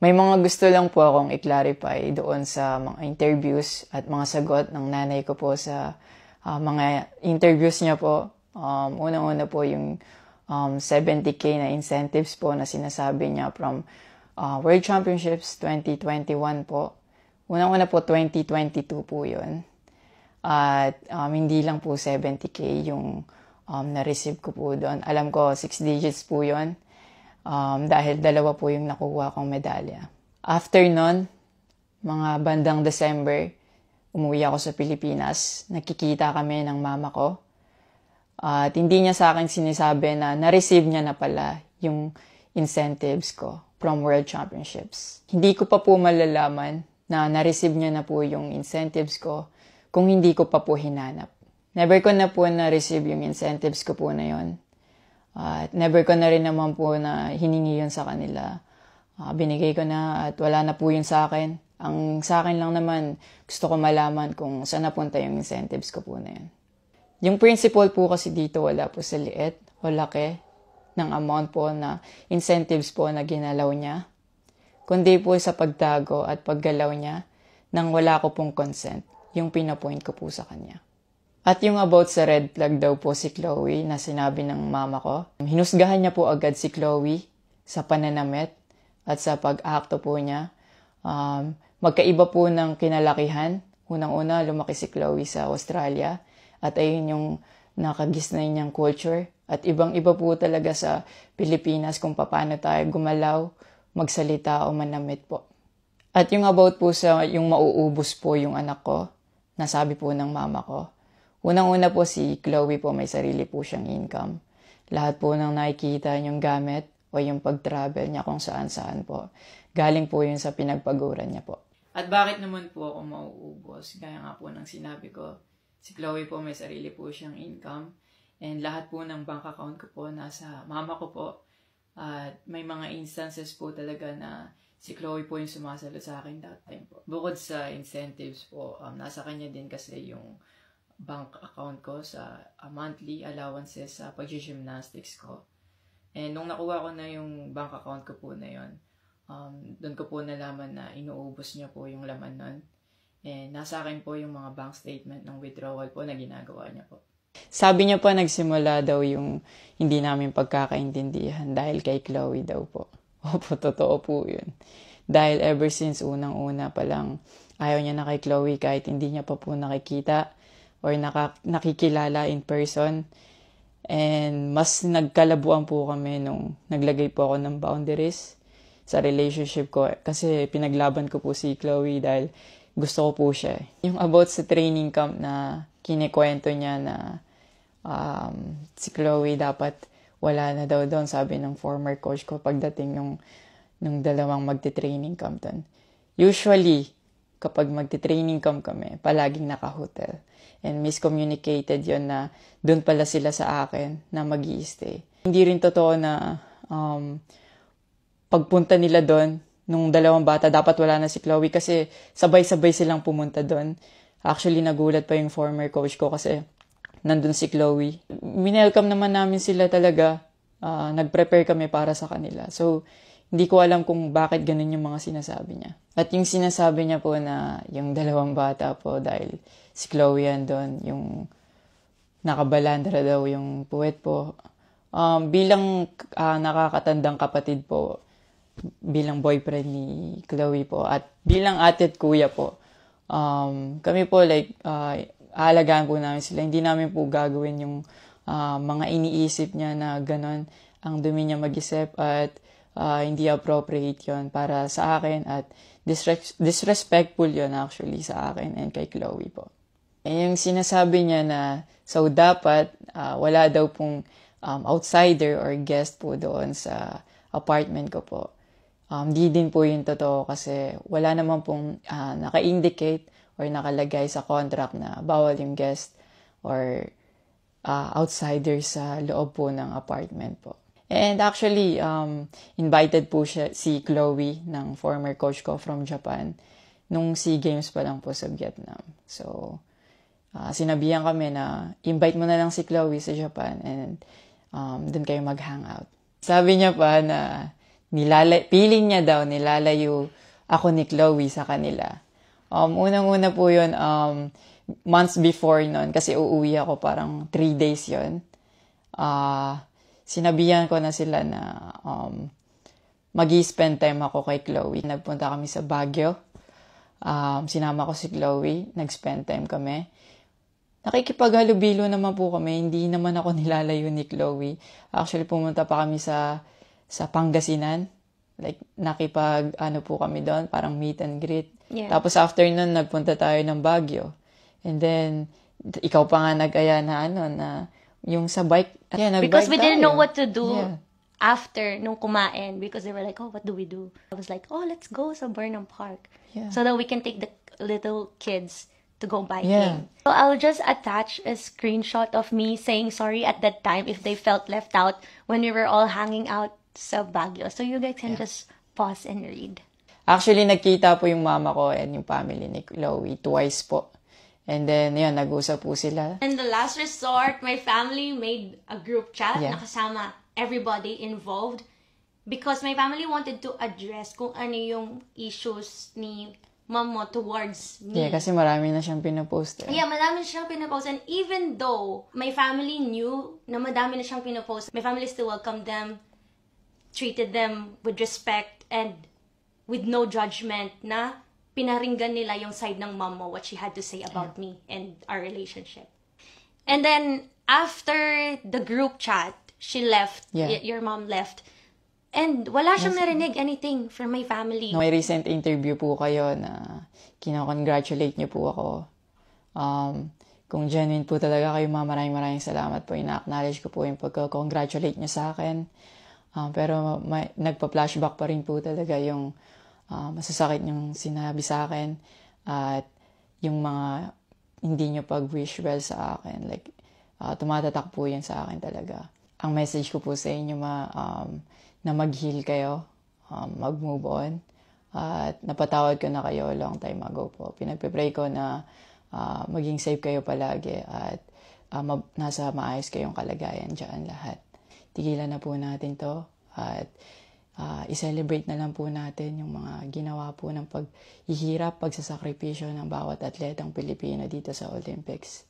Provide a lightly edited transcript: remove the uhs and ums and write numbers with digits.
May mga gusto lang po akong i-clarify doon sa mga interviews at mga sagot ng nanay ko po sa mga interviews niya po. Unang-una po yung 70K na incentives po na sinasabi niya from World Championships 2021 po. Unang-una po 2022 po yun. At hindi lang po 70K yung na-receive ko po doon. Alam ko 6 digits po yun. Dahil dalawa po yung nakuha kong medalya. After nun, mga bandang December, umuwi ako sa Pilipinas. Nakikita kami ng mama ko. At hindi niya sa akin sinasabi na na-receive niya na pala yung incentives ko from World Championships. Hindi ko pa po malalaman na na-receive niya na po yung incentives ko kung hindi ko pa po hinanap. Never ko na po na-receive yung incentives ko po na yon. At never ko na rin naman po na hiningi yun sa kanila. Binigay ko na at wala na po yun sa akin. Ang sa akin lang naman, gusto ko malaman kung saan napunta yung incentives ko po na yun. Yung principle po kasi dito wala po sa liit o laki ng amount po na incentives po na ginalaw niya. Kundi po sa pagtago at paggalaw niya nang wala ko pong consent, yung pinapoint ko po sa kanya. At yung about sa red flag daw po si Chloe na sinabi ng mama ko, hinusgahan niya po agad si Chloe sa pananamit at sa pag-akto po niya. Magkaiba po ng kinalakihan. Unang-una, lumaki si Chloe sa Australia at ayun yung nakagisnay niyang culture. At ibang-iba po talaga sa Pilipinas kung paano tayo gumalaw, magsalita o manamit po. At yung about po sa yung mauubos po yung anak ko, nasabi po ng mama ko. Unang-una po si Chloe po may sarili po siyang income. Lahat po ng nakikita niyong gamit o yung pag-travel niya kung saan-saan po. Galing po yun sa pinagpaguran niya po. At bakit naman po ako mauubos? Gaya nga po ng sinabi ko, si Chloe po may sarili po siyang income. And lahat po ng bank account ko po nasa mama ko po. At may mga instances po talaga na si Chloe po yung sumasalo sa akin that time po. Bukod sa incentives po, nasa kanya din kasi yung bank account ko sa monthly allowances sa pag-gymnastics ko. And nung nakuha ko na yung bank account ko po na yun, doon ko po nalaman na inuubos niya po yung laman nun. And nasa akin po yung mga bank statement ng withdrawal po na ginagawa niya po. Sabi niya pa nagsimula daw yung hindi namin pagkakaintindihan dahil kay Chloe daw po. Opo, totoo po yun. Dahil ever since unang-una pa lang, ayaw niya na kay Chloe kahit hindi niya pa po nakikita or nakikilala in person. And mas nagkalabuan po kami nung naglagay po ako ng boundaries sa relationship ko. Kasi pinaglaban ko po si Chloe dahil gusto ko po siya. Yung about sa training camp na kinikwento niya na si Chloe dapat wala na daw doon, sabi ng former coach ko pagdating nung dalawang magte-training camp doon. Usually, kapag magte-training camp kami, palaging naka-hotel. And miscommunicated yon na doon pala sila sa akin na mag-i-stay. Hindi rin totoo na pagpunta nila doon, nung dalawang bata, dapat wala na si Chloe kasi sabay-sabay silang pumunta doon. Actually, nagulat pa yung former coach ko kasi nandun si Chloe. Minelcome naman namin sila talaga. Nag-prepare kami para sa kanila. So, hindi ko alam kung bakit ganun yung mga sinasabi niya. At yung sinasabi niya po na yung dalawang bata po dahil si Chloe yan doon, yung nakabalandra daw yung puwet po. Bilang nakakatandang kapatid po, bilang boyfriend ni Chloe po, at bilang ate at kuya po, kami po aalagaan po namin sila. Hindi namin po gagawin yung mga iniisip niya na ganon ang dumi niya mag-isip at hindi appropriate yon para sa akin at disrespectful yon actually sa akin and kay Chloe po. And yung sinasabi niya na so dapat wala daw pong outsider or guest po doon sa apartment ko po. Di din po yung totoo kasi wala naman pong naka-indicate or nakalagay sa contract na bawal yung guest or outsider sa loob po ng apartment po. And actually, invited po si Chloe ng former coach ko from Japan nung SEA Games pa lang po sa Vietnam. So, sinabihan kami na invite mo na lang si Chloe sa Japan and doon kayo mag-hangout. Sabi niya pa na feeling niya daw, nilalayo ako ni Chloe sa kanila. Unang-una po yun, months before nun, kasi uuwi ako parang 3 days yun. Sinabihan ko na sila na mag-i-spend time ako kay Chloe. Nagpunta kami sa Baguio. Sinama ko si Chloe, nag-spend time kami. Nakikipaghalubilo naman po kami, hindi naman ako nilalayo ni Chloe. Actually, pumunta pa kami sa Pangasinan. Like, po kami doon, parang meet and greet. Yeah. Tapos after nun, nagpunta tayo ng Baguio. And then, ikaw pa nga nag-aya na yung sa bike. Yeah, because we didn't tayo. know what to do Yeah. after nung kumain, because they were like, oh, what do we do? I was like, oh, let's go sa Burnham Park. Yeah. So that we can take the little kids to go biking. Yeah. So I'll just attach a screenshot of me saying sorry at that time if they felt left out when we were all hanging out sa Baguio. So you guys can just pause and read. Actually, nagkita po yung mama ko and yung family ni Chloe twice po. And then, yun, nag-usap po sila. And the last resort, my family made a group chat Yeah. na kasama everybody involved because my family wanted to address kung ano yung issues ni mom mo towards me. Yeah, kasi marami na siyang pinopost. Yeah, madami na siyang pinopost. And even though my family knew na madami na siyang pinopost, my family still welcomed them, treated them with respect, and with no judgment na pinaringgan nila yung side ng mom mo, what she had to say about me and our relationship. And then, after the group chat, she left, your mom left, and wala siyang narinig anything from my family. May recent interview po kayo na kinakongratulate niyo po ako. Kung genuine po talaga kayo, maraming salamat po. Ina-acknowledge ko po yung pagka-congratulate niyo sa akin. Pero nagpa-flashback pa rin po talaga yung masasakit niyong sinabi sa akin at yung mga hindi niyo pag-wish well sa akin. Like, tumatatak po yan sa akin talaga. Ang message ko po sa inyo na mag-heal kayo, mag-move on, at napatawad ko na kayo long time ago po. Pinagpipray ko na maging safe kayo palagi at nasa maayos kayong kalagayan dyan lahat. Tigilan na po natin to at i-celebrate na lang po natin yung mga ginawa po ng paghihirap, pagsasakripisyo ng bawat atletang Pilipino dito sa Olympics.